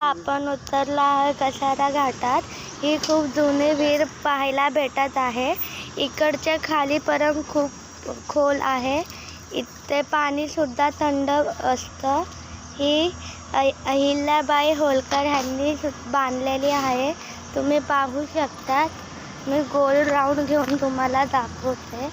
आपण उतरलो आहे कसारा घाटात। ही खूप जुनी विहीर पाहायला भेटत आहे। इकडच्या खालीपर्यंत खूप खोल आहे। इथे पाणी सुद्धा थंड असतं। ही अहिल्याबाई होळकर यांनी बांधलेली आहे। तुम्ही पाहू शकता। मी गोल राऊंड घेऊन तुम्हाला दाखवते।